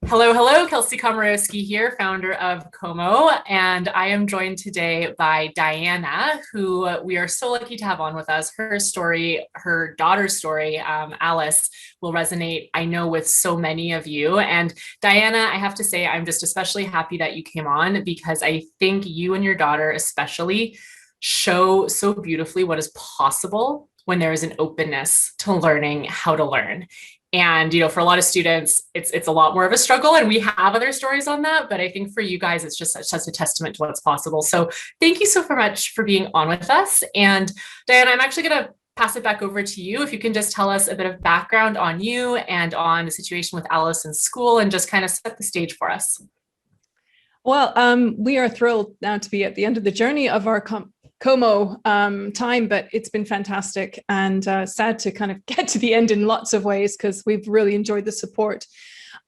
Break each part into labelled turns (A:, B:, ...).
A: Hello, hello. Kelsey Komorowski here, founder of Como, and I am joined today by Diana, who we are so lucky to have on with us. Her story, her daughter's story, Alice, will resonate, I know, with so many of you. And Diana, I have to say, I'm just especially happy that you came on because I think you and your daughter, especially, show so beautifully what is possible when there is an openness to learning how to learn. And for a lot of students, it's a lot more of a struggle, and we have other stories on that. But I think for you guys, it's just such a testament to what's possible. So thank you so much for being on with us. And Diana, I'm actually going to pass it back over to you. If you can just tell us a bit of background on you and on the situation with Alice in school, and just kind of set the stage for us.
B: Well, we are thrilled now to be at the end of the journey of our Como time, but it's been fantastic and sad to kind of get to the end in lots of ways because we've really enjoyed the support.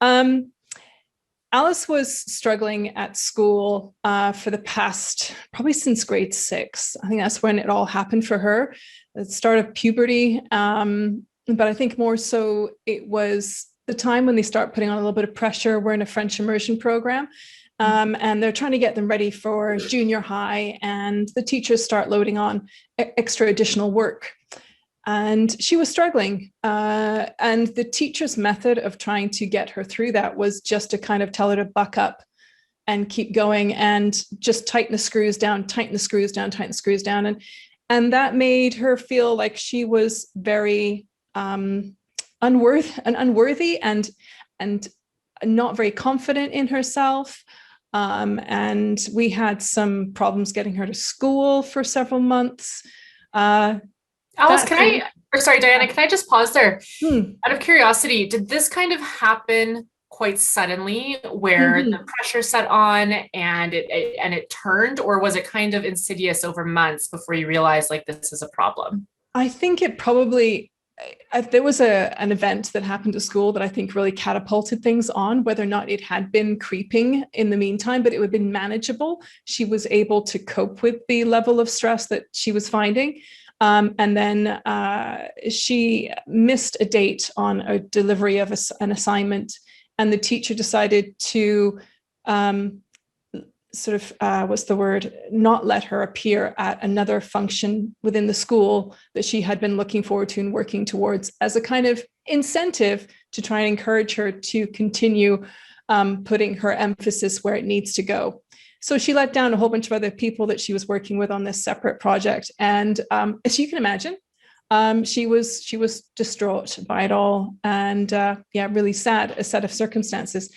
B: Alice was struggling at school for the past, probably since grade 6. I think that's when it all happened for her, the start of puberty. But I think more so it was the time when they start putting on a little bit of pressure. We're in a French immersion program. And they're trying to get them ready for junior high, and the teachers start loading on extra additional work. And she was struggling. And the teacher's method of trying to get her through that was just to kind of tell her to buck up and keep going and just tighten the screws down, tighten the screws down, tighten the screws down. And that made her feel like she was very unworthy and not very confident in herself. And we had some problems getting her to school for several months.
A: Alice, Diana, can I just pause there? Out of curiosity, did this kind of happen quite suddenly where the pressure set on and it turned, or was it kind of insidious over months before you realized like this is a problem?
B: I think it probably there was an event that happened at school that I think really catapulted things on, whether or not it had been creeping in the meantime, but it had been manageable. She was able to cope with the level of stress that she was finding. And then she missed a date on a delivery of an assignment, and the teacher decided to not let her appear at another function within the school that she had been looking forward to and working towards as a kind of incentive to try and encourage her to continue putting her emphasis where it needs to go. So she let down a whole bunch of other people that she was working with on this separate project. And as you can imagine, she was distraught by it all. And really sad, a set of circumstances.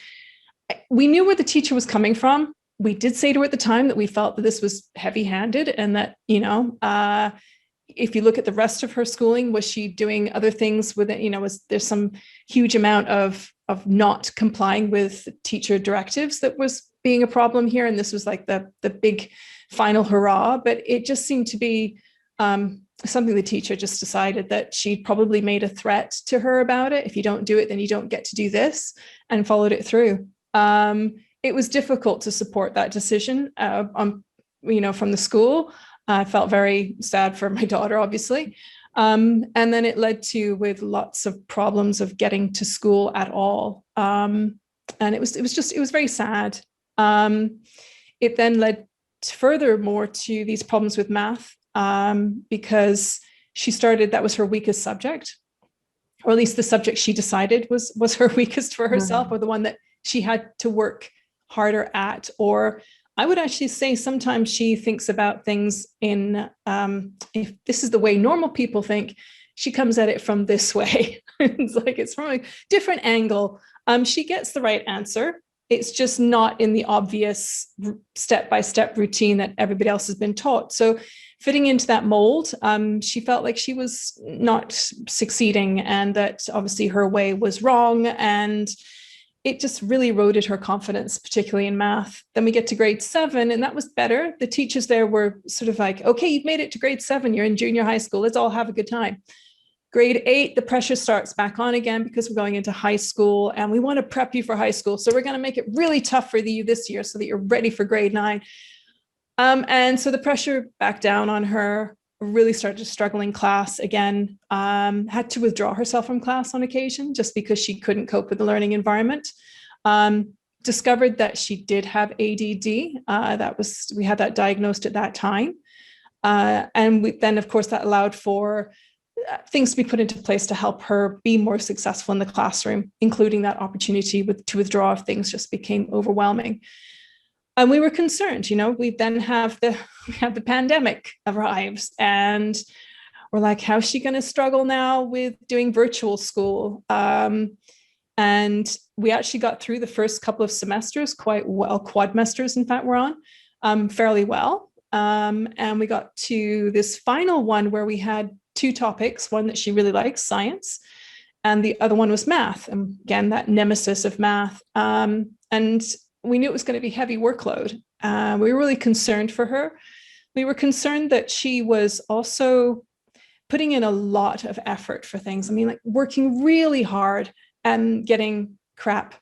B: We knew where the teacher was coming from. We did say to her at the time that we felt that this was heavy-handed, and that, if you look at the rest of her schooling, was she doing other things with it? Was there some huge amount of not complying with teacher directives that was being a problem here? And this was like the big final hurrah, but it just seemed to be something the teacher just decided that she'd probably made a threat to her about it. If you don't do it, then you don't get to do this, and followed it through. It was difficult to support that decision from the school. I felt very sad for my daughter, obviously. And then it led to with lots of problems of getting to school at all. And it was very sad. It then led furthermore to these problems with math, because that was her weakest subject, or at least the subject she decided was her weakest for herself, or the one that she had to work harder at. Or I would actually say sometimes she thinks about things in, if this is the way normal people think, she comes at it from this way. It's from a different angle. She gets the right answer. It's just not in the obvious step-by-step routine that everybody else has been taught. So fitting into that mold, she felt like she was not succeeding, and that obviously her way was wrong. And it just really eroded her confidence, particularly in math. Then we get to grade 7, and that was better. The teachers there were sort of like, okay, you've made it to grade 7. You're in junior high school. Let's all have a good time. Grade 8, the pressure starts back on again because we're going into high school, and we want to prep you for high school. So we're going to make it really tough for you this year so that you're ready for grade 9. And so the pressure back down on her, really started to struggle in class again, had to withdraw herself from class on occasion just because she couldn't cope with the learning environment. Discovered that she did have ADD. We had that diagnosed at that time. Then, of course, that allowed for things to be put into place to help her be more successful in the classroom, including that opportunity to withdraw if things just became overwhelming. And we were concerned, we then have the pandemic arrives, and we're like, how's she going to struggle now with doing virtual school? And we actually got through the first couple of semesters quite well, quadmesters, in fact, we're on fairly well. And we got to this final one where we had two topics, one that she really likes, science, and the other one was math. And again, that nemesis of math. And we knew it was going to be heavy workload. We were really concerned for her. We were concerned that she was also putting in a lot of effort for things. I mean, like working really hard and getting crap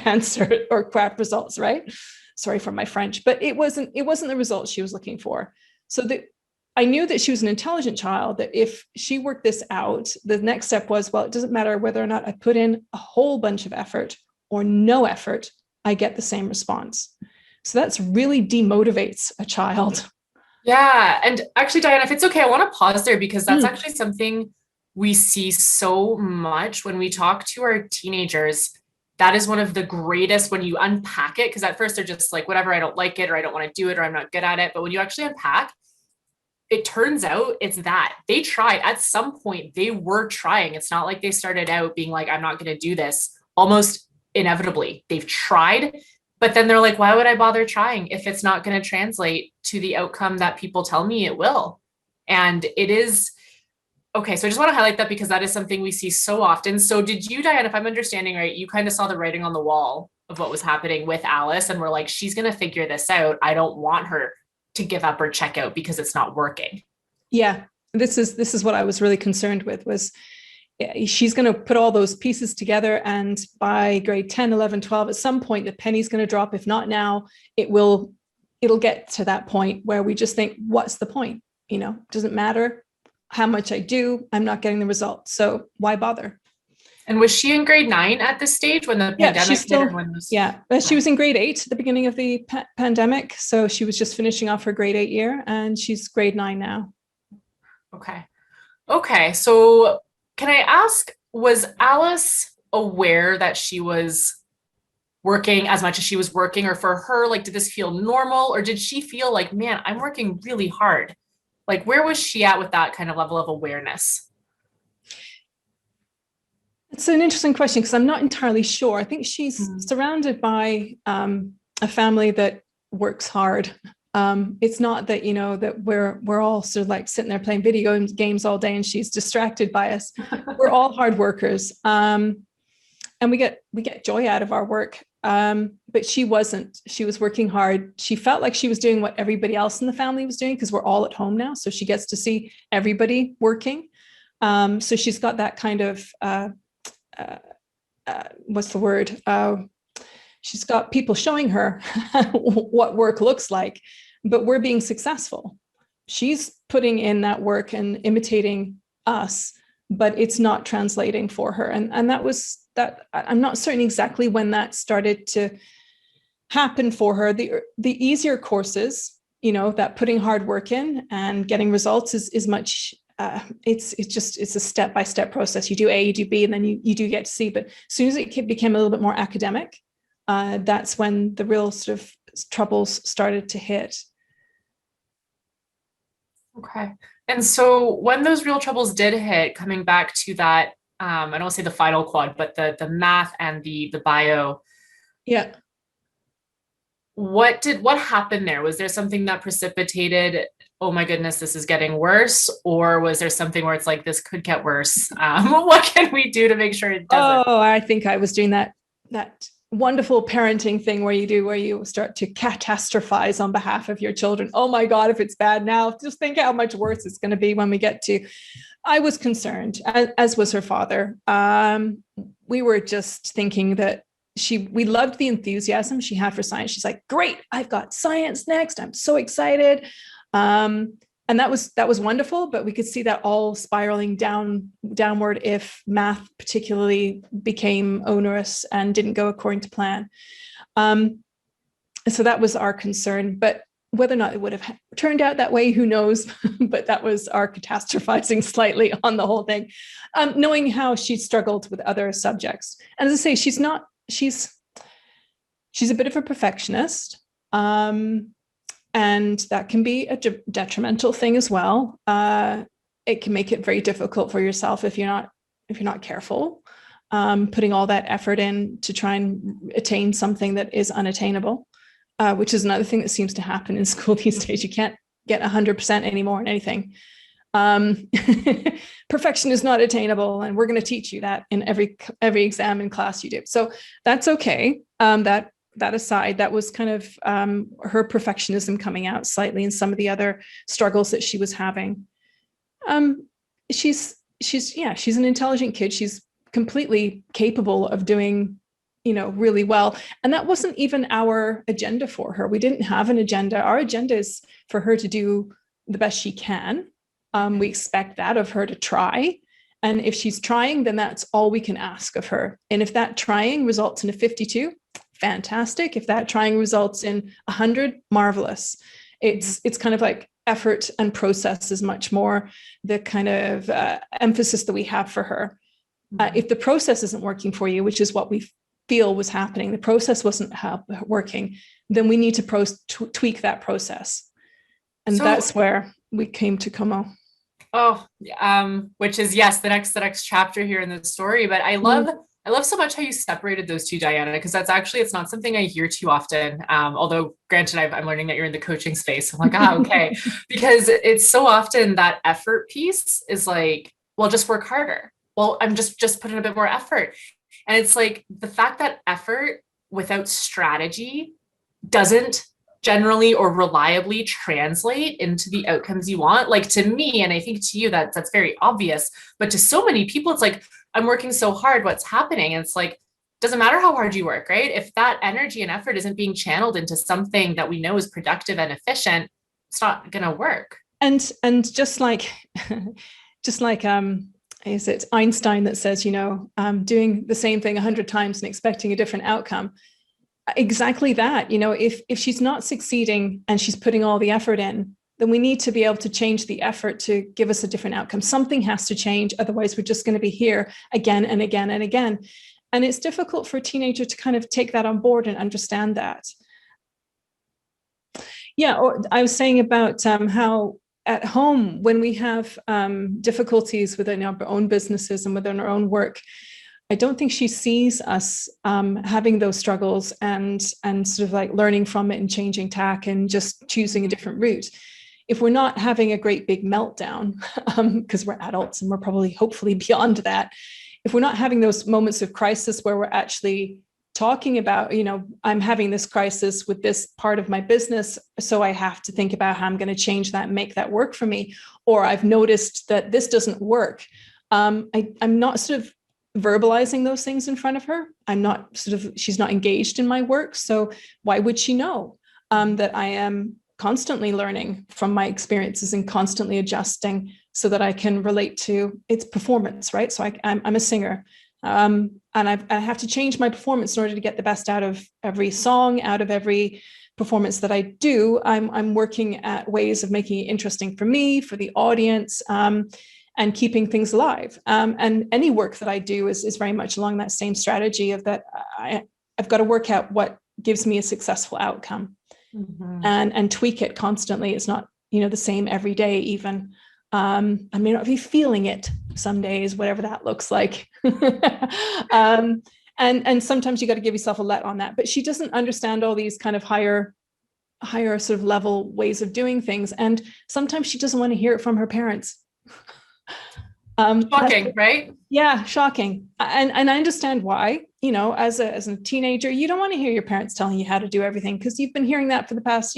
B: answered or crap results, right? Sorry for my French, but it wasn't the results she was looking for. So I knew that she was an intelligent child, that if she worked this out, the next step was, well, it doesn't matter whether or not I put in a whole bunch of effort or no effort, I get the same response. So that's really demotivates a child.
A: Yeah. And actually, Diana, if it's okay, I want to pause there because that's actually something we see so much when we talk to our teenagers. That is one of the greatest when you unpack it, because at first they're just like, whatever, I don't like it, or I don't want to do it, or I'm not good at it. But when you actually unpack, it turns out it's that they tried at some point. They were trying. It's not like they started out being like, I'm not going to do this. Almost inevitably, they've tried, but then they're like, why would I bother trying if it's not going to translate to the outcome that people tell me it will? And it is. Okay, so I just want to highlight that because that is something we see so often. So did you, Diane, if I'm understanding right, you kind of saw the writing on the wall of what was happening with Alice and we're like, she's going to figure this out. I don't want her to give up or check out because it's not working.
B: Yeah, this is what I was really concerned with, was she's going to put all those pieces together, and by grade 10, 11, 12, at some point the penny's going to drop. If not now, it'll get to that point where we just think, what's the point? Doesn't matter how much I do, I'm not getting the results. So why bother?
A: And was she in grade 9 at this stage when the pandemic hit?
B: Yeah, she was in grade 8 at the beginning of the pandemic. So she was just finishing off her grade 8 year, and she's grade 9 now.
A: Okay. So can I ask, was Alice aware that she was working as much as she was working, or for her, like, did this feel normal, or did she feel like, man, I'm working really hard? Like, where was she at with that kind of level of awareness?
B: It's an interesting question because I'm not entirely sure. I think she's surrounded by a family that works hard. It's not that, that we're all sort of like sitting there playing video games all day and she's distracted by us. We're all hard workers. And we get joy out of our work. But she wasn't. She was working hard. She felt like she was doing what everybody else in the family was doing because we're all at home now. So she gets to see everybody working. So she's got that kind of, what's the word? She's got people showing her what work looks like, but we're being successful. She's putting in that work and imitating us, but it's not translating for her. And that was that. I'm not certain exactly when that started to happen for her. The easier courses, that putting hard work in and getting results is much, it's a step-by-step process. You do A, you do B, and then you do get to C. But as soon as it became a little bit more academic, that's when the real sort of troubles started to hit.
A: Okay. And so when those real troubles did hit, coming back to that, I don't want to say the final quad, but the math and the bio.
B: Yeah.
A: What happened there? Was there something that precipitated, oh my goodness, this is getting worse? Or was there something where it's like, this could get worse? What can we do to make sure it doesn't?
B: Oh, I think I was doing that wonderful parenting thing where you start to catastrophize on behalf of your children. Oh my God, if it's bad now, just think how much worse it's going to be when we get to. I was concerned, as was her father. We were just thinking that we loved the enthusiasm she had for science. She's like, great, I've got science next. I'm so excited. And that was wonderful, but we could see that all spiraling downward if math particularly became onerous and didn't go according to plan. So that was our concern, but whether or not it would have turned out that way, who knows? But that was our catastrophizing slightly on the whole thing, knowing how she struggled with other subjects. And as I say, she's a bit of a perfectionist. And that can be a detrimental thing as well. It can make it very difficult for yourself if you're not careful, putting all that effort in to try and attain something that is unattainable, which is another thing that seems to happen in school these days. You can't get 100% anymore in anything. Perfection is not attainable, and we're going to teach you that in every exam and class you do. So that's okay. That aside, that was kind of her perfectionism coming out slightly in some of the other struggles that she was having. She's an intelligent kid. She's completely capable of doing, really well. And that wasn't even our agenda for her. We didn't have an agenda. Our agenda is for her to do the best she can. We expect that of her to try. And if she's trying, then that's all we can ask of her. And if that trying results in a 52, fantastic. If that trying results in 100, marvelous. It's kind of like effort and process is much more the kind of emphasis that we have for her. If the process isn't working for you, which is what we feel was happening, the process wasn't working, then we need to tweak that process. And that's where we came to Como.
A: Oh, which is, yes, the next chapter here in the story. But I love so much how you separated those two, Diana, because it's not something I hear too often. Although granted, I'm learning that you're in the coaching space. I'm like, okay. Because it's so often that effort piece is like, well, just work harder. Well, I'm just putting a bit more effort. And it's like the fact that effort without strategy doesn't generally or reliably translate into the outcomes you want. Like to me, and I think to you, that's very obvious, but to so many people, it's like, I'm working so hard, what's happening? And it's like, doesn't matter how hard you work, right? If that energy and effort isn't being channeled into something that we know is productive and efficient, it's not going to work.
B: And just like is it Einstein that says, doing the same thing 100 times and expecting a different outcome? Exactly that. If she's not succeeding and she's putting all the effort in, then we need to be able to change the effort to give us a different outcome. Something has to change. Otherwise, we're just going to be here again and again and again. And it's difficult for a teenager to kind of take that on board and understand that. Yeah, I was saying about how at home, when we have difficulties within our own businesses and within our own work, I don't think she sees us having those struggles and sort of like learning from it and changing tack and just choosing a different route. If we're not having a great big meltdown, because we're adults and we're probably hopefully beyond that, if we're not having those moments of crisis where we're actually talking about, I'm having this crisis with this part of my business, so I have to think about how I'm going to change that and make that work for me, or I've noticed that this doesn't work. I'm not sort of verbalizing those things in front of her. She's not engaged in my work. So why would she know that I am constantly learning from my experiences and constantly adjusting so that I can relate to its performance, right? So I'm a singer, and I have to change my performance in order to get the best out of every song, out of every performance that I do. I'm working at ways of making it interesting for me, for the audience, and keeping things alive. And any work that I do is very much along that same strategy of that I've got to work out what gives me a successful outcome. Mm-hmm. and tweak it constantly. It's not, the same every day even. I may not be feeling it some days, whatever that looks like. And sometimes you got to give yourself a let on that. But she doesn't understand all these kind of higher sort of level ways of doing things. And sometimes she doesn't want to hear it from her parents.
A: Shocking, right?
B: Yeah, shocking. And I understand why. As a teenager, you don't want to hear your parents telling you how to do everything because you've been hearing that for the past,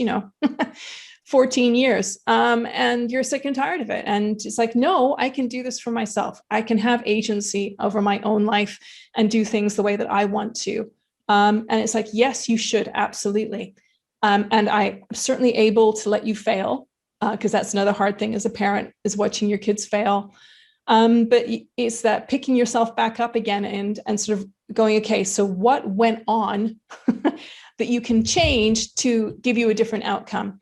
B: 14 years. And you're sick and tired of it. And it's like, no, I can do this for myself. I can have agency over my own life and do things the way that I want to. And it's like, yes, you should, absolutely. And I'm certainly able to let you fail because that's another hard thing as a parent, is watching your kids fail. But it's that picking yourself back up again and sort of going, okay, so what went on that you can change to give you a different outcome?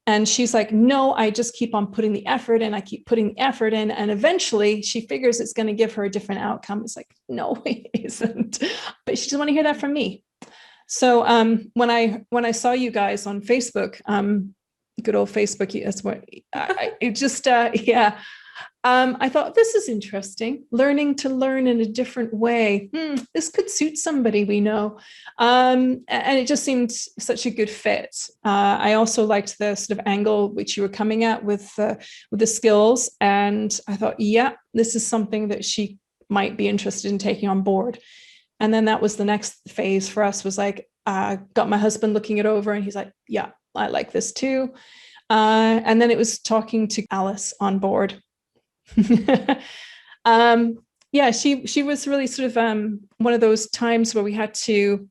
B: And she's like, no, I just keep on putting the effort in. I keep putting the effort in. And eventually she figures it's going to give her a different outcome. It's like, no, it isn't. But she doesn't want to hear that from me. So when I saw you guys on Facebook, good old Facebook, that's what it just, yeah. I thought, this is interesting, learning to learn in a different way. This could suit somebody we know. And it just seemed such a good fit. I also liked the sort of angle which you were coming at with the skills. And I thought, yeah, this is something that she might be interested in taking on board. And then that was the next phase for us, was like, got my husband looking it over and he's like, yeah, I like this too. And then it was talking to Alice on board. Yeah, she was really sort of one of those times where we had to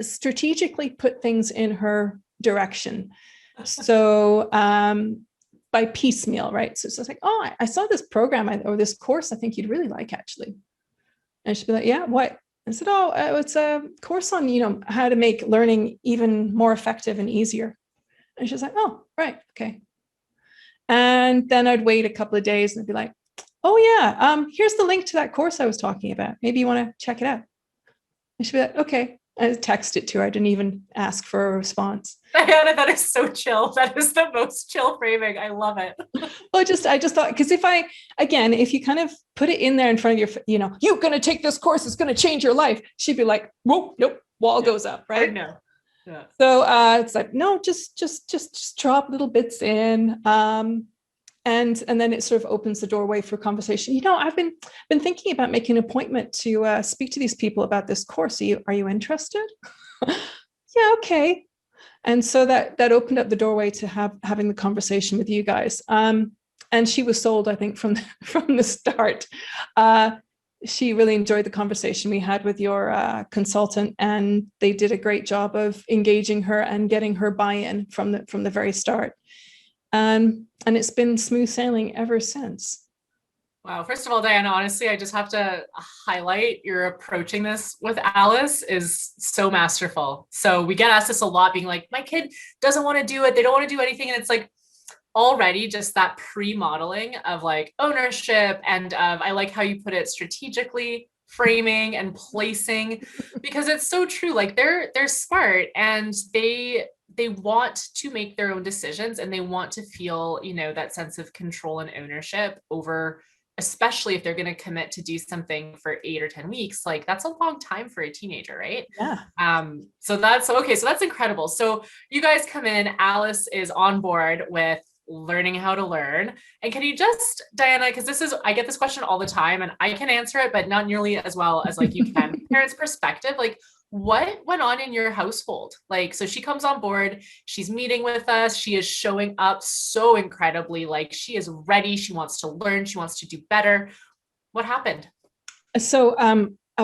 B: strategically put things in her direction. So by piecemeal, right? So it's like, oh, I saw this program or this course I think you'd really like, actually. And she'd be like, yeah, what? I said, oh, it's a course on, how to make learning even more effective and easier. And she's like, oh, right, okay. And then I'd wait a couple of days and I'd be like, oh yeah, here's the link to that course I was talking about. Maybe you want to check it out. And she'd be like, okay. I text it to her. I didn't even ask for a response.
A: Diana, that is so chill. That is the most chill framing. I love it.
B: Well, I just thought, because if you kind of put it in there in front of your, you're going to take this course, it's going to change your life. She'd be like, whoa, nope, wall goes up, right?
A: I know. Yeah.
B: So it's like, no, just drop little bits in. And then it sort of opens the doorway for conversation. I've been thinking about making an appointment to speak to these people about this course. Are you interested? Yeah, okay. And so that opened up the doorway to having the conversation with you guys. And she was sold, I think, from the start. She really enjoyed the conversation we had with your consultant, and they did a great job of engaging her and getting her buy-in from the very start. And it's been smooth sailing ever since.
A: Wow. First of all, Diana, honestly, I just have to highlight your approaching this with Alice is so masterful. So we get asked this a lot, being like, my kid doesn't want to do it. They don't want to do anything. And it's like, already just that pre-modeling of like ownership and of, I like how you put it, strategically framing and placing, because it's so true. Like they're smart and they want to make their own decisions, and they want to feel, that sense of control and ownership over, especially if they're going to commit to do something for 8 or 10 weeks. Like that's a long time for a teenager, right?
B: Yeah.
A: So that's okay. So that's incredible. So you guys come in, Alice is on board with learning how to learn. And can you just, Diana, because I get this question all the time and I can answer it, but not nearly as well as like you can. Parents' perspective, like what went on in your household? Like, so she comes on board, she's meeting with us, she is showing up so incredibly, like she is ready, she wants to learn, she wants to do better. What happened?
B: So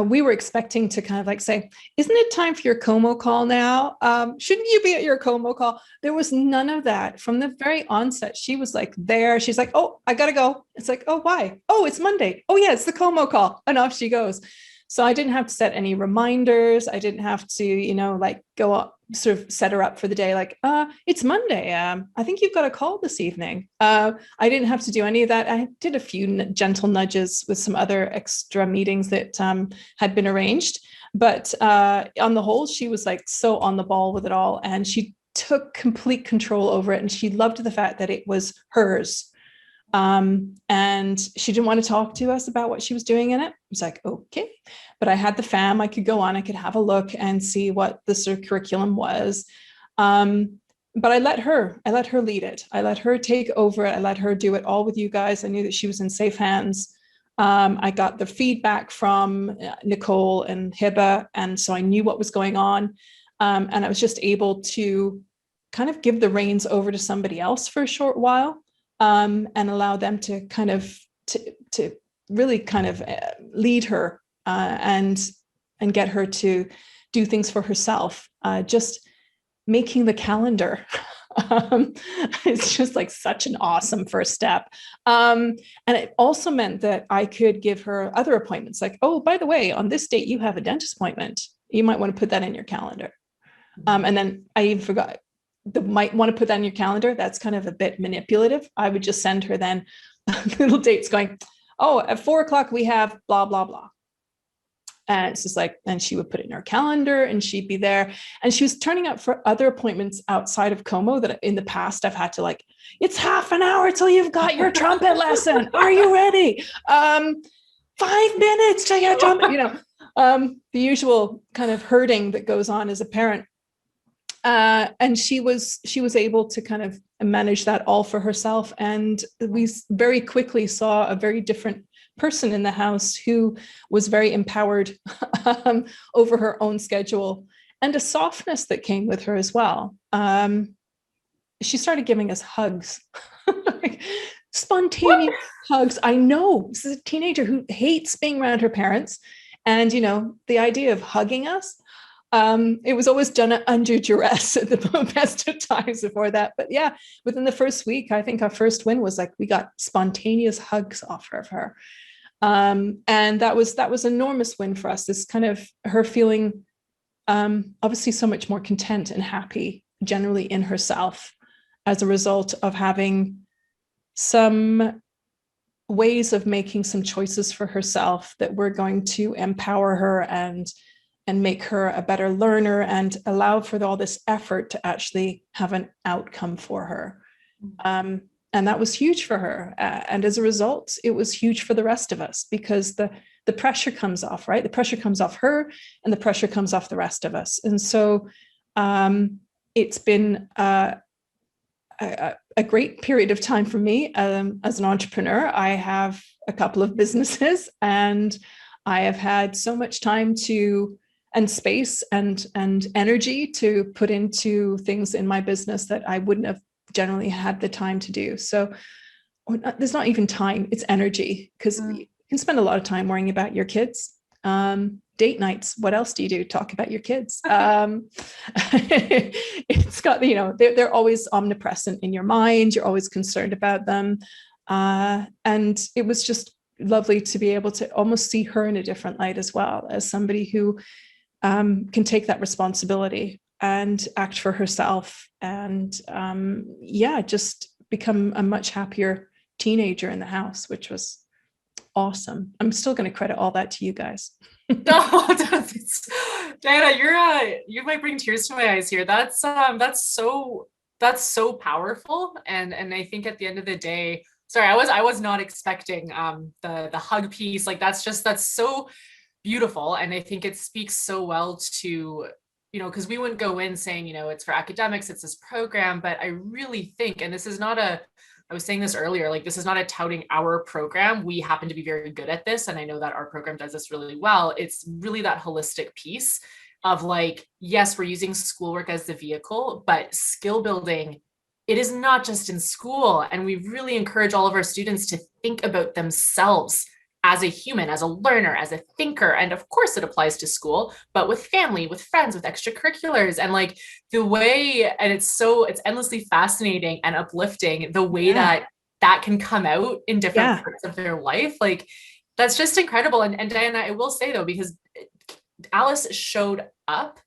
B: we were expecting to kind of like say, isn't it time for your Como call now? Shouldn't you be at your Como call? There was none of that from the very onset. She was like there. She's like, oh, I got to go. It's like, oh, why? Oh, it's Monday. Oh, yeah, it's the Como call. And off she goes. So I didn't have to set any reminders. I didn't have to, like go up, sort of set her up for the day. Like, it's Monday. I think you've got a call this evening. I didn't have to do any of that. I did a few gentle nudges with some other extra meetings that had been arranged. But on the whole, she was like so on the ball with it all. And she took complete control over it. And she loved the fact that it was hers. And she didn't want to talk to us about what she was doing in it. I was like, okay, but I had the FAM, I could go on, I could have a look and see what the sort of curriculum was. But I let her lead it. I let her take over it. I let her do it all with you guys. I knew that she was in safe hands. I got the feedback from Nicole and Hiba. And so I knew what was going on. And I was just able to kind of give the reins over to somebody else for a short while. And allow them to kind of to really kind of lead her and get her to do things for herself. Just making the calendar Um, it's just like such an awesome first step. And it also meant that I could give her other appointments, like, oh, by the way, on this date, you have a dentist appointment. You might want to put that in your calendar. And then I even forgot, the might want to put that in your calendar. That's kind of a bit manipulative. I would just send her then little dates going, oh, at 4:00 we have blah, blah, blah. And it's just like, and she would put it in her calendar and she'd be there. And she was turning up for other appointments outside of Como that in the past I've had to like, it's half an hour till you've got your trumpet lesson. Are you ready? 5 minutes till you have trumpet, the usual kind of herding that goes on as a parent. And she was able to kind of manage that all for herself. And we very quickly saw a very different person in the house who was very empowered over her own schedule, and a softness that came with her as well. She started giving us hugs, spontaneous hugs. I know this is a teenager who hates being around her parents. And, the idea of hugging us, it was always done under duress at the best of times before that. But yeah, within the first week, I think our first win was like, we got spontaneous hugs off of her. And that was enormous win for us. This kind of her feeling, obviously so much more content and happy generally in herself as a result of having some ways of making some choices for herself that were going to empower her and make her a better learner and allow for all this effort to actually have an outcome for her. And that was huge for her. And as a result, it was huge for the rest of us because the pressure comes off, right? The pressure comes off her and the pressure comes off the rest of us. And so it's been a great period of time for me as an entrepreneur. I have a couple of businesses and I have had so much time and space and energy to put into things in my business that I wouldn't have generally had the time to do. So there's not even time, it's energy, because you can spend a lot of time worrying about your kids. Date nights, what else do you do? Talk about your kids. It's got, they're always omnipresent in your mind. You're always concerned about them. And it was just lovely to be able to almost see her in a different light as well, as somebody who can take that responsibility and act for herself and just become a much happier teenager in the house, which was awesome. I'm still going to credit all that to you guys.
A: No, Diana, you might bring tears to my eyes here. That's so powerful. And I think at the end of the day, sorry, I was not expecting the hug piece. Like that's so beautiful. And I think it speaks so well to, because we wouldn't go in saying, it's for academics, it's this program, but I really think, and this is not I was saying this earlier, like this is not a touting our program. We happen to be very good at this. And I know that our program does this really well. It's really that holistic piece of like, yes, we're using schoolwork as the vehicle, but skill building, it is not just in school. And we really encourage all of our students to think about themselves as a human, as a learner, as a thinker. And of course it applies to school, but with family, with friends, with extracurriculars, and like the way, and it's endlessly fascinating and uplifting the way that can come out in different parts of their life. Like that's just incredible. And Diana, I will say though, because Alice showed up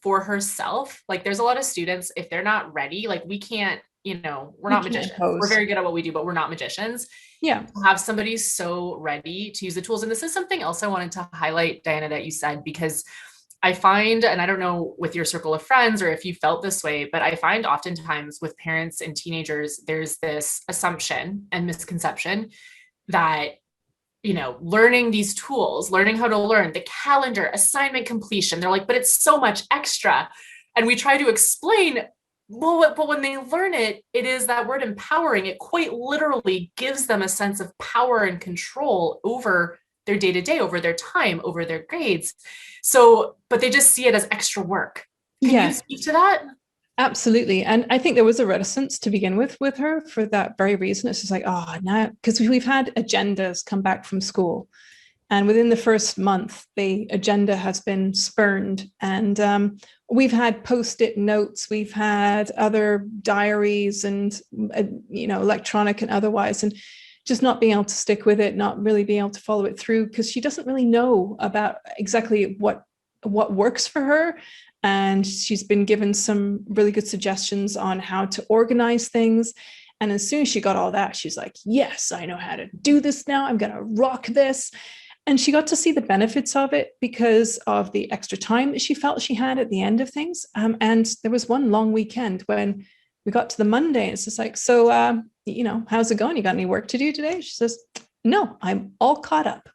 A: for herself. Like there's a lot of students, if they're not ready, like we can't, we're not magicians. We're very good at what we do, but we're not magicians. Yeah. To have somebody so ready to use the tools. And this is something else I wanted to highlight, Diana, that you said, because I find, and I don't know with your circle of friends or if you felt this way, but I find oftentimes with parents and teenagers, there's this assumption and misconception that, learning these tools, learning how to learn, the calendar, assignment completion, they're like, but it's so much extra. And we try to explain, well, but when they learn it, it is that word empowering. It quite literally gives them a sense of power and control over their day-to-day, over their time, over their grades. So, but they just see it as extra work. Can you speak to that?
B: Absolutely. And I think there was a reticence to begin with her for that very reason. It's just like, now, because we've had agendas come back from school And within the first month, the agenda has been spurned. And we've had post-it notes, we've had other diaries and, electronic and otherwise, and just not being able to stick with it, not really being able to follow it through, because she doesn't really know about exactly what works for her. And she's been given some really good suggestions on how to organize things. And as soon as she got all that, she's like, yes, I know how to do this now. I'm going to rock this. And she got to see the benefits of it because of the extra time that she felt she had at the end of things. And there was one long weekend when we got to the Monday, and it's just like, so, how's it going? You got any work to do today? She says, no, I'm all caught up.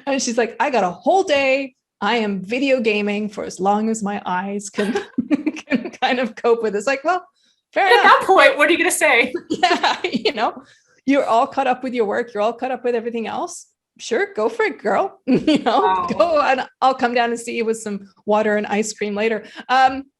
B: And she's like, I got a whole day. I am video gaming for as long as my eyes can, can kind of cope with it. It's like, well, fair enough.
A: At that point, what are you going to say?
B: Yeah, you're all caught up with your work. You're all caught up with everything else. Sure, go for it, girl.
A: Wow.
B: Go, and I'll come down and see you with some water and ice cream later.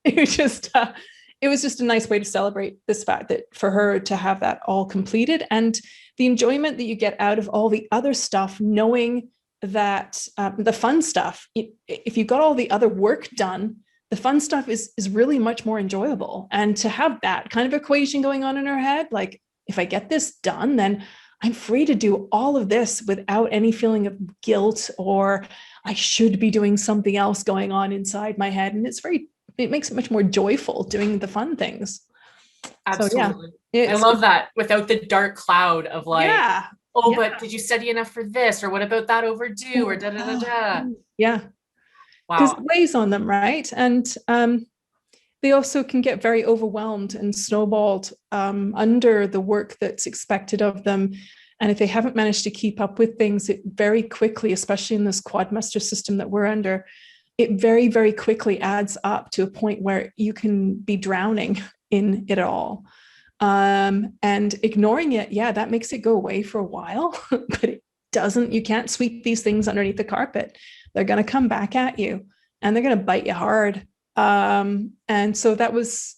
B: It was just a nice way to celebrate this fact that for her to have that all completed, and the enjoyment that you get out of all the other stuff, knowing that the fun stuff, if you got all the other work done, the fun stuff is really much more enjoyable. And to have that kind of equation going on in her head, like, if I get this done, then I'm free to do all of this without any feeling of guilt, or I should be doing something else going on inside my head. And it makes it much more joyful doing the fun things.
A: Absolutely.
B: So, yeah,
A: I love that, without the dark cloud of like,
B: yeah,
A: but did you study enough for this? Or what about that overdue? Or da-da-da-da.
B: Yeah. Because it weighs on them, right? And they also can get very overwhelmed and snowballed under the work that's expected of them. And if they haven't managed to keep up with things, it very quickly, especially in this quadmester system that we're under, it very, very quickly adds up to a point where you can be drowning in it all. And ignoring it, that makes it go away for a while, but it doesn't, you can't sweep these things underneath the carpet. They're going to come back at you, and they're going to bite you hard. And so that was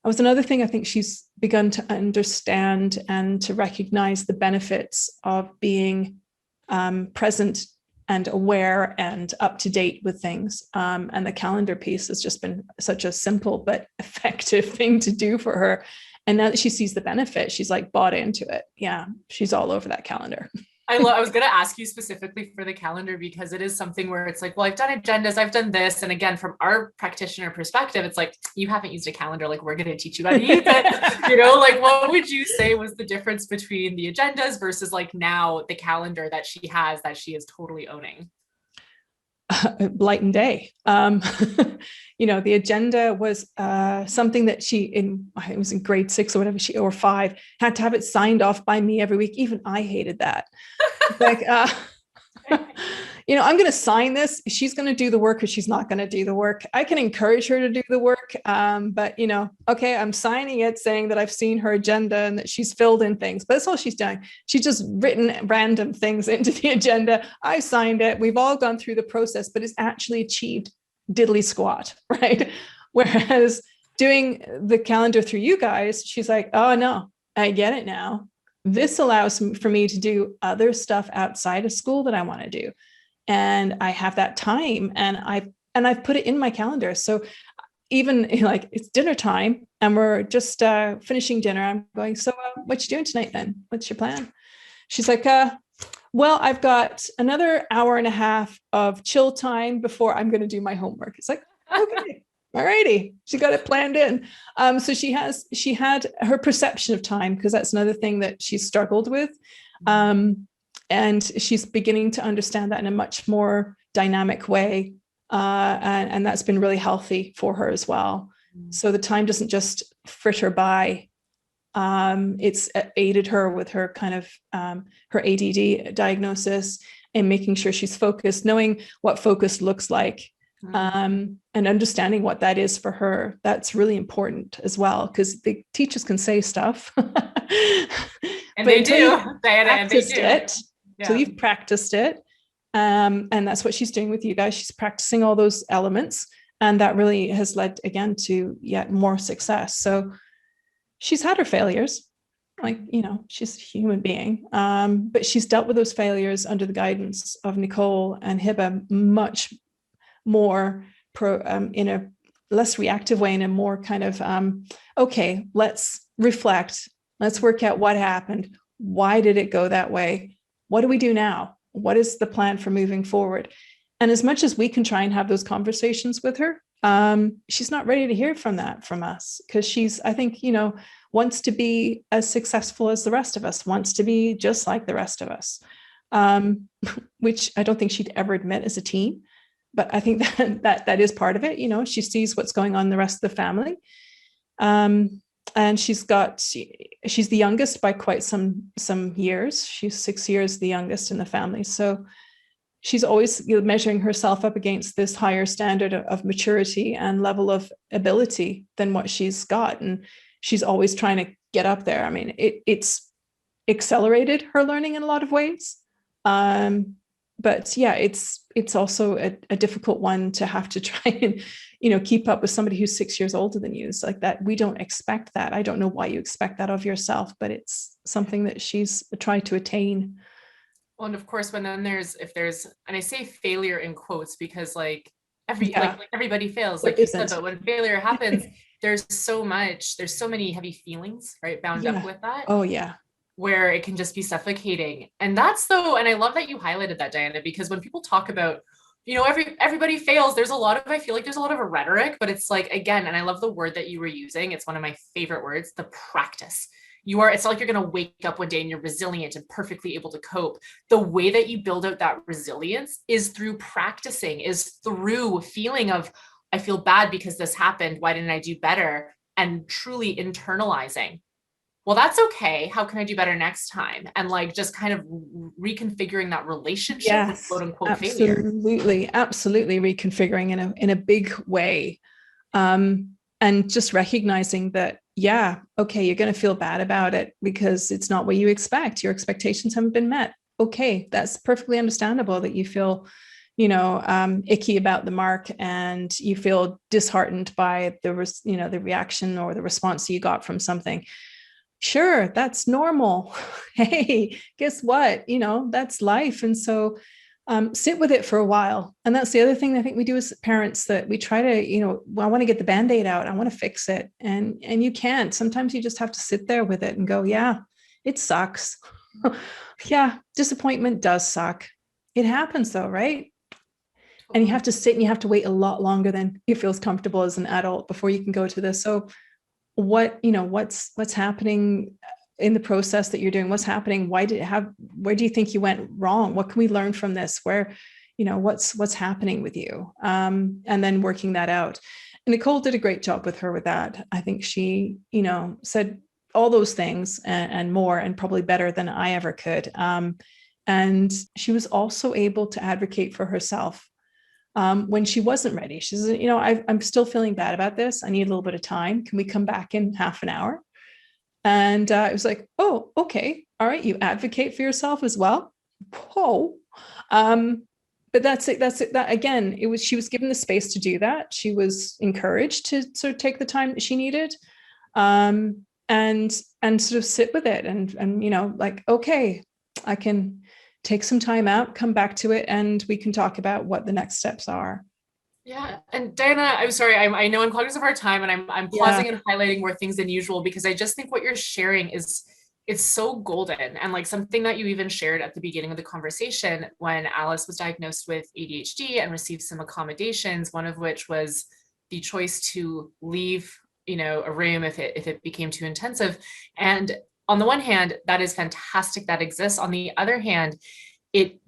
B: another thing I think she's begun to understand and to recognize the benefits of being present and aware and up to date with things. And the calendar piece has just been such a simple but effective thing to do for her. And now that she sees the benefit, she's like bought into it. Yeah, she's all over that calendar.
A: I was going to ask you specifically for the calendar, because it is something where it's like, well, I've done agendas, I've done this. And again, from our practitioner perspective, it's like, you haven't used a calendar, like we're going to teach you how to use it. Like, what would you say was the difference between the agendas versus like now the calendar that she has, that she is totally owning?
B: Light and day. The agenda was something that it was in grade 6 or whatever, or 5, had to have it signed off by me every week. Even I hated that. Like, I'm going to sign this. She's going to do the work, or she's not going to do the work. I can encourage her to do the work. But okay, I'm signing it saying that I've seen her agenda and that she's filled in things, but that's all she's done. She's just written random things into the agenda. I signed it. We've all gone through the process, but it's actually achieved diddly squat, right? Whereas doing the calendar through you guys, she's like, oh no, I get it now. This allows for me to do other stuff outside of school that I want to do. And I have that time, and I've put it in my calendar. So even like it's dinner time and we're just finishing dinner, I'm going, so what you doing tonight then? What's your plan? She's like, well, I've got another hour and a half of chill time before I'm going to do my homework. It's like, okay, all righty. She got it planned in. So she had her perception of time, because that's another thing that she's struggled with. And she's beginning to understand that in a much more dynamic way. And that's been really healthy for her as well. So the time doesn't just fritter by. It's aided her with her kind of her ADD diagnosis, and making sure she's focused, knowing what focus looks like, and understanding what that is for her. That's really important as well, because the teachers can say stuff.
A: And they do. They do.
B: It. Yeah. So you've practiced it. And that's what she's doing with you guys. She's practicing all those elements. And that really has led, again, to yet more success. So she's had her failures. like, she's a human being. But she's dealt with those failures under the guidance of Nicole and Hiba much more in a less reactive way, in a more kind of, okay, let's reflect. Let's work out what happened. Why did it go that way? What do we do now? What is the plan for moving forward? And as much as we can try and have those conversations with her, she's not ready to hear from us, because she's, I think, wants to be as successful as the rest of us, wants to be just like the rest of us, which I don't think she'd ever admit as a teen. But I think that is part of it. She sees what's going on in the rest of the family. And she's the youngest by quite some years. She's 6 years the youngest in the family. So she's always measuring herself up against this higher standard of maturity and level of ability than what she's got. And she's always trying to get up there. I mean, it's accelerated her learning in a lot of ways. But yeah, it's also a difficult one to have to try and, keep up with somebody who's 6 years older than you. It's like that. We don't expect that. I don't know why you expect that of yourself, but it's something that she's tried to attain.
A: Well, and of course, when then if there's, and I say failure in quotes because like everybody fails, like you said, but when failure happens, there's so many heavy feelings, right, bound up with that.
B: Oh yeah.
A: Where it can just be suffocating. And and I love that you highlighted that, Diana, because when people talk about, everybody fails, I feel like there's a lot of a rhetoric, but it's like, again, and I love the word that you were using. It's one of my favorite words, the practice. It's not like you're going to wake up one day and you're resilient and perfectly able to cope. The way that you build out that resilience is through practicing, is through feeling of, I feel bad because this happened. Why didn't I do better? And truly internalizing, well, that's okay. How can I do better next time? And like just kind of reconfiguring that relationship with quote unquote failure.
B: Absolutely reconfiguring in a big way. And just recognizing that, yeah, okay, you're going to feel bad about it because it's not what you expect. Your expectations haven't been met. Okay, that's perfectly understandable that you feel, icky about the mark and you feel disheartened by the reaction or the response you got from something. Sure, that's normal. Hey, guess what? That's life. And so sit with it for a while. And that's the other thing I think we do as parents, that we try to, I want to get the Band-Aid out. I want to fix it. And you can't. Sometimes you just have to sit there with it and go, yeah, it sucks. Yeah, disappointment does suck. It happens though, right? And you have to sit and you have to wait a lot longer than you feels comfortable as an adult before you can go to this. So what's happening in the process that you're doing? What's happening? Where do you think you went wrong? What can we learn from this? Where, what's happening with you? And then working that out. And Nicole did a great job with her with that. I think she, said all those things and more, and probably better than I ever could. And she was also able to advocate for herself when she wasn't ready. She said, I'm still feeling bad about this. I need a little bit of time. Can we come back in half an hour? And it was like, oh, okay. All right. You advocate for yourself as well. Whoa. But that's it. That again, she was given the space to do that. She was encouraged to sort of take the time that she needed. And sort of sit with it and like, okay, I can take some time out, come back to it, and we can talk about what the next steps are.
A: Yeah. And Diana, I'm sorry, I know I'm cognizant of our time, and I'm pausing and highlighting more things than usual, because I just think what you're sharing it's so golden. And like something that you even shared at the beginning of the conversation, when Alice was diagnosed with ADHD and received some accommodations, one of which was the choice to leave, a room if it became too intensive. And on the one hand, that is fantastic, that exists. On the other hand, it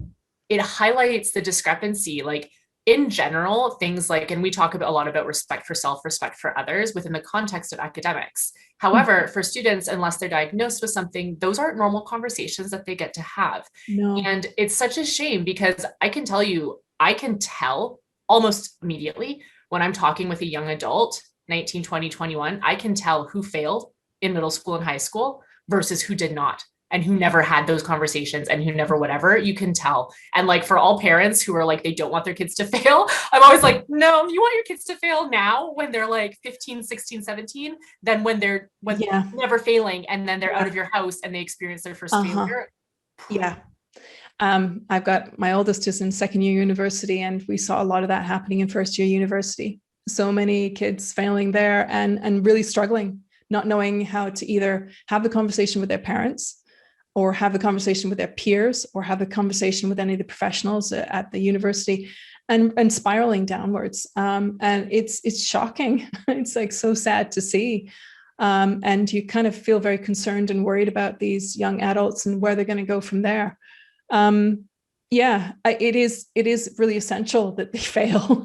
A: highlights the discrepancy, like in general, things like, and we talk a lot about respect for self, respect for others within the context of academics. However, for students, unless they're diagnosed with something, those aren't normal conversations that they get to have.
B: No.
A: And it's such a shame, because I can tell almost immediately when I'm talking with a young adult, 19, 20, 21, I can tell who failed in middle school and high school versus who did not. and who never had those conversations and who never whatever, you can tell. And like for all parents who are like, they don't want their kids to fail, I'm always like, no, you want your kids to fail now when they're like 15, 16, 17, than when they're never failing and then they're out of your house and they experience their first failure.
B: Yeah. I've got my oldest is in second year university, and we saw a lot of that happening in first year university. So many kids failing there and really struggling, not knowing how to either have the conversation with their parents or have the conversation with their peers or have the conversation with any of the professionals at the university, and spiraling downwards. And it's shocking. It's like so sad to see. And you kind of feel very concerned and worried about these young adults and where they're going to go from there. It is really essential that they fail.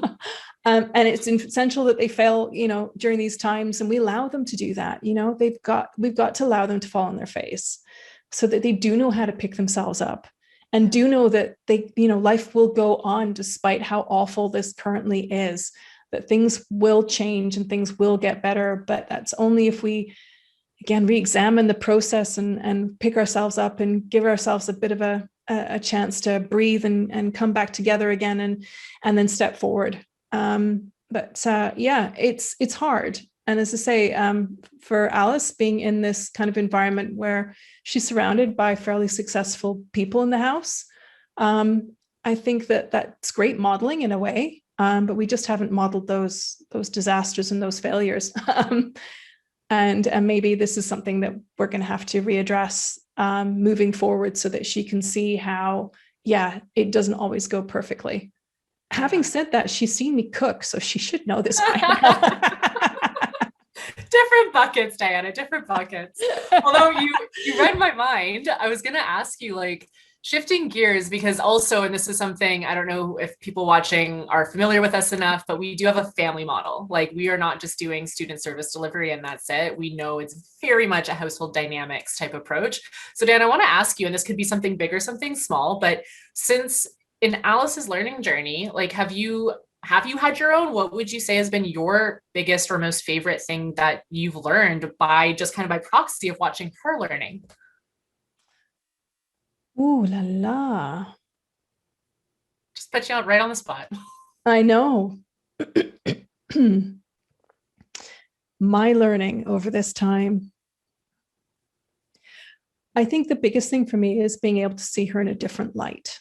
B: And it's essential that they fail, during these times, and we allow them to do that. We've got to allow them to fall on their face so that they do know how to pick themselves up and do know that life will go on despite how awful this currently is, that things will change and things will get better. But that's only if we, again, re-examine the process and pick ourselves up and give ourselves a bit of a chance to breathe and come back together again and then step forward. It's hard. And as I say, for Alice, being in this kind of environment where she's surrounded by fairly successful people in the house, I think that's great modeling in a way, but we just haven't modeled those disasters and those failures. And maybe this is something that we're going to have to readdress moving forward so that she can see how, it doesn't always go perfectly. Having said that, she's seen me cook, so she should know this by now.
A: Different buckets, Diana, different buckets. Although you read my mind, I was going to ask you, like, shifting gears, because also, and this is something, I don't know if people watching are familiar with us enough, but we do have a family model. Like, we are not just doing student service delivery and that's it. We know it's very much a household dynamics type approach. So Dan, I want to ask you, and this could be something big or something small, but since in Alice's learning journey, like, have you had your own, what would you say has been your biggest or most favorite thing that you've learned by just kind of by proxy of watching her learning?
B: Ooh la la.
A: Just put you out right on the spot.
B: I know. My learning over this time, I think the biggest thing for me is being able to see her in a different light.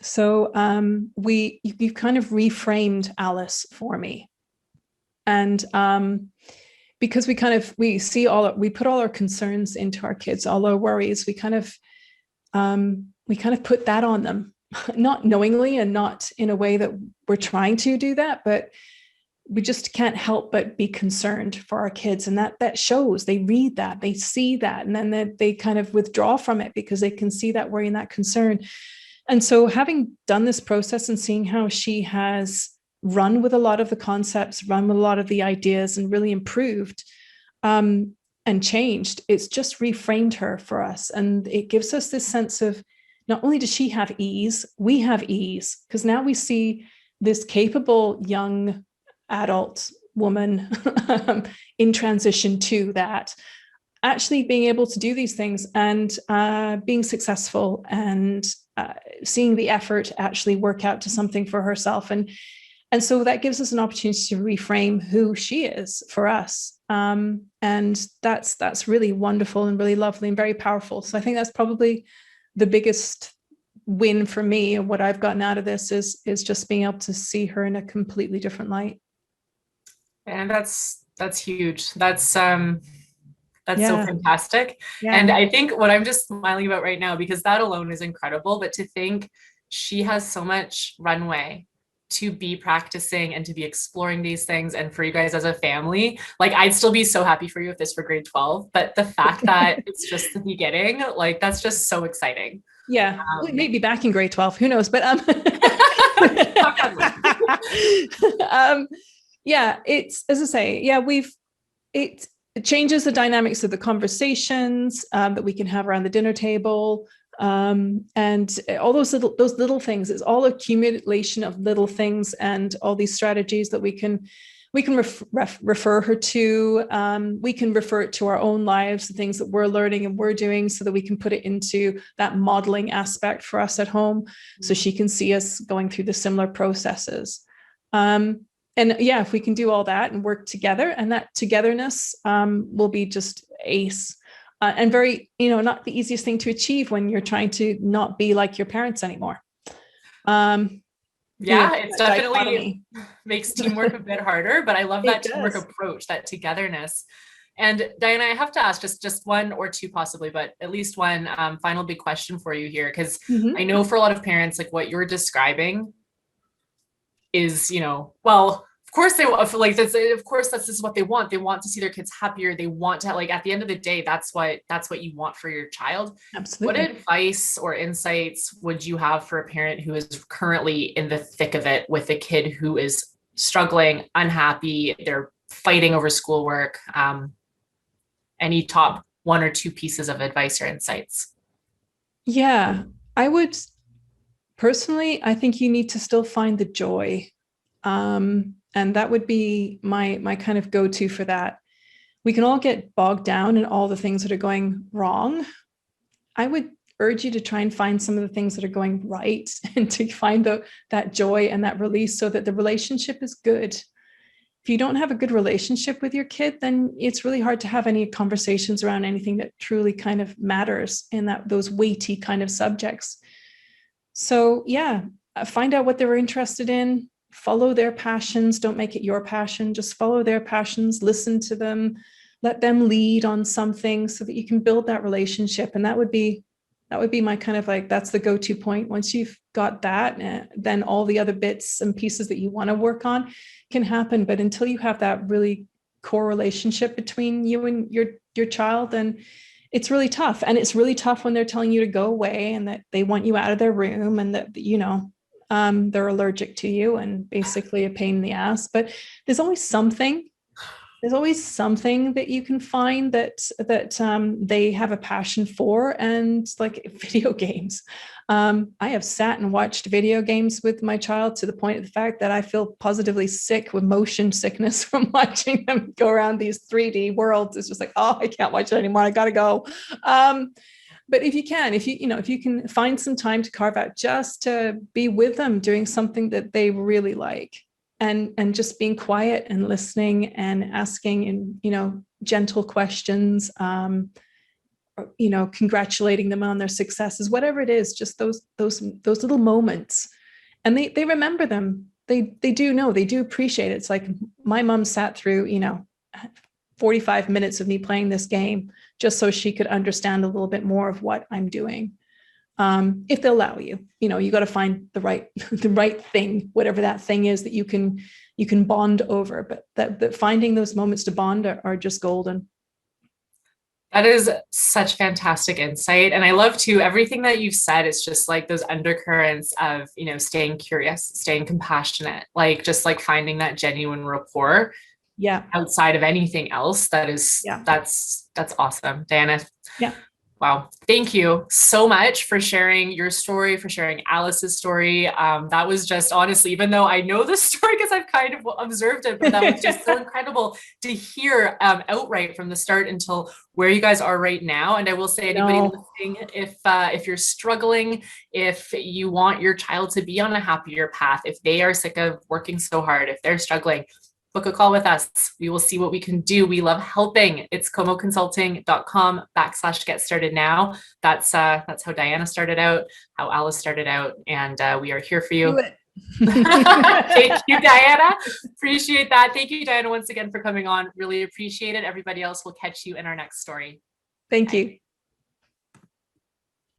B: So you've kind of reframed Alice for me. And because we put all our concerns into our kids, all our worries, we kind of put that on them, not knowingly and not in a way that we're trying to do that, but we just can't help but be concerned for our kids. And that shows. They read that, they see that, and then they kind of withdraw from it because they can see that worry and that concern. And so having done this process and seeing how she has run with a lot of the concepts, run with a lot of the ideas, and really improved and changed, it's just reframed her for us. And it gives us this sense of, not only does she have ease, we have ease, because now we see this capable young adult woman in transition to that, actually being able to do these things and being successful and seeing the effort actually work out to something for herself. And so that gives us an opportunity to reframe who she is for us. And that's really wonderful and really lovely and very powerful. So I think that's probably the biggest win for me. And what I've gotten out of this is just being able to see her in a completely different light.
A: And that's huge. That's so fantastic.
B: Yeah.
A: And I think what I'm just smiling about right now, because that alone is incredible, but to think she has so much runway to be practicing and to be exploring these things. And for you guys as a family, like, I'd still be so happy for you if this were grade 12, but the fact that it's just the beginning, like, that's just so exciting.
B: Yeah. Maybe back in grade 12, who knows, but yeah, it's, as I say, yeah, it changes the dynamics of the conversations that we can have around the dinner table. And all those little things, it's all accumulation of little things and all these strategies that we can we can refer her to, we can refer it to our own lives, the things that we're learning and we're doing, so that we can put it into that modeling aspect for us at home, so she can see us going through the similar processes. And yeah, if we can do all that and work together, and that togetherness will be just ace. And very, not the easiest thing to achieve when you're trying to not be like your parents anymore.
A: It's definitely makes teamwork a bit harder, but I love that teamwork approach, that togetherness. And Diana, I have to ask just one or two possibly, but at least one final big question for you here, because I know for a lot of parents, like what you're describing is, well, of course they like this. Of course, this is what they want. They want to see their kids happier. They want to, like, at the end of the day, that's what you want for your child. Absolutely. What advice or insights would you have for a parent who is currently in the thick of it with a kid who is struggling, unhappy, they're fighting over schoolwork? Any top one or two pieces of advice or insights?
B: Yeah, I would personally, I think you need to still find the joy. And that would be my kind of go-to for that. We can all get bogged down in all the things that are going wrong. I would urge you to try and find some of the things that are going right, and to find that joy and that release, so that the relationship is good. If you don't have a good relationship with your kid, then it's really hard to have any conversations around anything that truly kind of matters in those weighty kind of subjects. So yeah, find out what they're interested in. Follow their passions. Don't make it your passion. Just follow their passions. Listen to them. Let them lead on something, so that you can build that relationship. And that would be my kind of like, that's the go-to point. Once you've got that, then all the other bits and pieces that you want to work on can happen. But until you have that really core relationship between you and your child, then it's really tough. And it's really tough when they're telling you to go away, and that they want you out of their room, and that, they're allergic to you and basically a pain in the ass. But there's always something that you can find that they have a passion for. And like video games, I have sat and watched video games with my child to the point of the fact that I feel positively sick with motion sickness from watching them go around these 3D worlds. It's just like, oh, I can't watch it anymore. I gotta go. But if you can find some time to carve out just to be with them doing something that they really like, and just being quiet and listening and asking, and gentle questions, congratulating them on their successes, whatever it is, just those little moments, and they remember them. They do appreciate it. It's like my mom sat through 45 minutes of me playing this game just so she could understand a little bit more of what I'm doing. If they'll allow you, you got to find the right thing, whatever that thing is that you can bond over. But that finding those moments to bond are just golden.
A: That is such fantastic insight. And I love too, everything that you've said is just like those undercurrents of, staying curious, staying compassionate, like just like finding that genuine rapport. Yeah. Outside of anything else. That's awesome. Diana.
B: Yeah.
A: Wow. Thank you so much for sharing your story, for sharing Alice's story. That was just, honestly, even though I know the story because I've kind of observed it, but that was just so incredible to hear outright from the start until where you guys are right now. And I will say, anybody listening, if you're struggling, if you want your child to be on a happier path, if they are sick of working so hard, if they're struggling, book a call with us. We will see what we can do. We love helping. It's comoconsulting.com/get started now. That's how Diana started out, how Alice started out, and we are here for you. Thank you, Diana. Appreciate that. Thank you, Diana, once again for coming on. Really appreciate it. Everybody else will catch you in our next story.
B: Thank you.